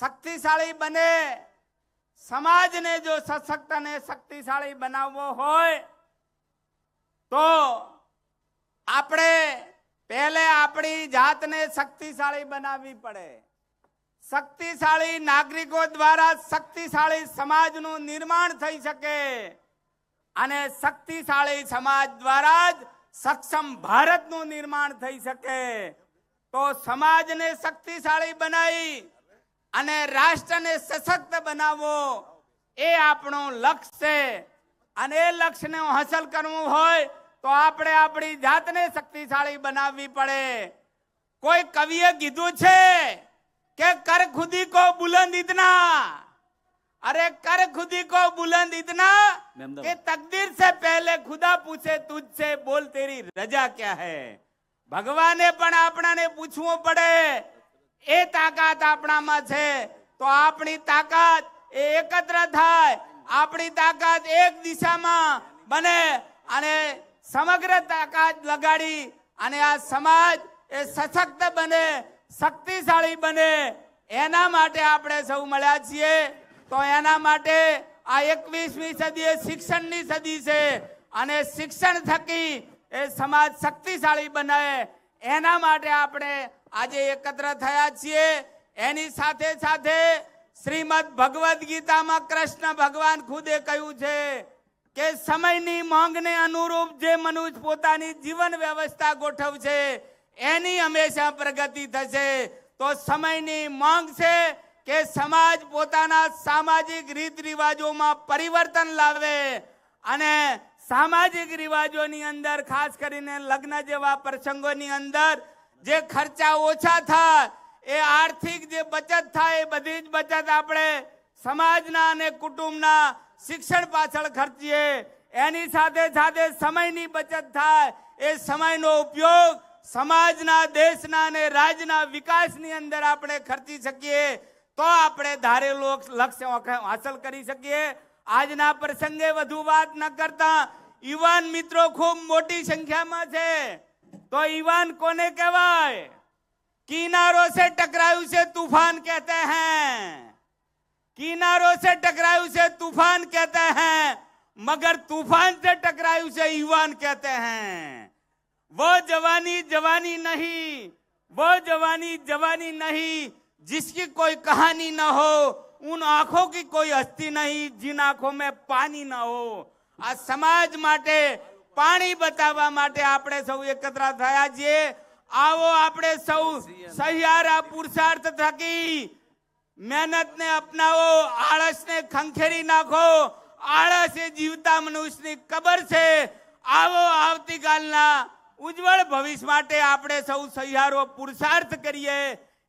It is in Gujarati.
શક્તિશાળી બને, સમાજને જો સશક્ત અને શક્તિશાળી બનાવવો હોય તો આપણે પહેલે આપણી જાતને શક્તિશાળી બનાવવી પડે. શક્તિશાળી નાગરિકો દ્વારા શક્તિશાળી સમાજનું નિર્માણ થઈ શકે અને શક્તિશાળી સમાજ દ્વારા જ સક્ષમ ભારતનું નિર્માણ થઈ શકે. તો સમાજને શક્તિશાળી બનાવી અને રાષ્ટ્રને સશક્ત બનાવવો એ આપણું લક્ષ્ય છે. અને એ લક્ષ્યને હાંસલ કરવું હોય તો આપણે આપણી જાતને શક્તિશાળી બનાવવી પડે. કોઈ કવિએ કીધું છે કે कर खुदी को बुलंद इतना, अरे कर खुदी को बुलंद इतना कि तकदीर से पहले खुदा पूछे तुझसे बोल तेरी रजा क्या है. ભગવાને પણ આપણાને પૂછવું પડે. એ તાકાત આપણામાં છે તો આપણી તાકાત એ એકત્ર થાય, આપણી તાકાત એક દિશામાં બને અને સમગ્ર તાકાત લગાડી અને આ સમાજ એ સશક્ત બને, શક્તિશાળી બને. એના માટે આપણે સૌ મળ્યા છીએ. તો એના માટે આ 21મી સદી એ શિક્ષણની સદી છે અને શિક્ષણ થકી એ સમાજ શક્તિશાળી બને એના માટે આપણે આજે એકત્ર થયા છીએ. એની સાથે સાથે શ્રીમદ ભગવદ ગીતામાં કૃષ્ણ ભગવાન ખુદે કહ્યું છે કે સમયની માંગને અનુરૂપ જે મનુષ્ય પોતાની જીવન વ્યવસ્થા ગોઠવશે એની હંમેશા પ્રગતિ થશે. તો સમયની માંગ છે કે સમાજ પોતાના સામાજિક રીત રિવાજોમાં પરિવર્તન લાવે અને સામાજિક રિવાજોની અંદર ખાસ કરીને લગ્ન જેવા પ્રસંગોની અંદર જે ખર્ચા ઓછા થાય, એ આર્થિક જે બચત થાય એ બધી જ બચત આપણે સમાજના અને કુટુંબના શિક્ષણ પાછળ ખર્ચીએ. એની સાથે સાથે સમયની બચત થાય, એ સમયનો ઉપયોગ સમાજના, દેશના અને રાજ્યના વિકાસની અંદર આપણે ખર્ચી શકીએ તો આપણે ધારેલું લક્ષ્ય હાંસલ કરી શકીએ. આજના પ્રસંગે વધુ વાત ન કરતા યુવાન મિત્રો ખૂબ મોટી સંખ્યામાં છે. તો યુવાન કોને કહેવાય? કિનારો से टकरायु से तूफान कहते हैं, किनारों से टकरायु से तूफान कहते हैं, मगर तूफान से टकरायु से युवान कहते हैं. वो जवानी जवानी नहीं, वो जवानी जवानी नहीं जिसकी कोई कहानी न हो, उन आंखों की कोई हस्ती नहीं जिन आंखों में पानी न हो. આ સમાજ માટે પાણી બતાવવા માટે આપણે સૌ એકત્ર થયા છીએ. આવો આપણે સૌ સહિયારા પુરુષાર્થ થકી મહેનતને અપનાવો, આળસને ખંખેરી નાખો. આળસ એ જીવતા મનુષ્યની કબર છે. આવો આવતીકાલના ઉજ્જવળ ભવિષ્ય માટે આપણે સૌ સહિયારો પુરુષાર્થ કરીએ.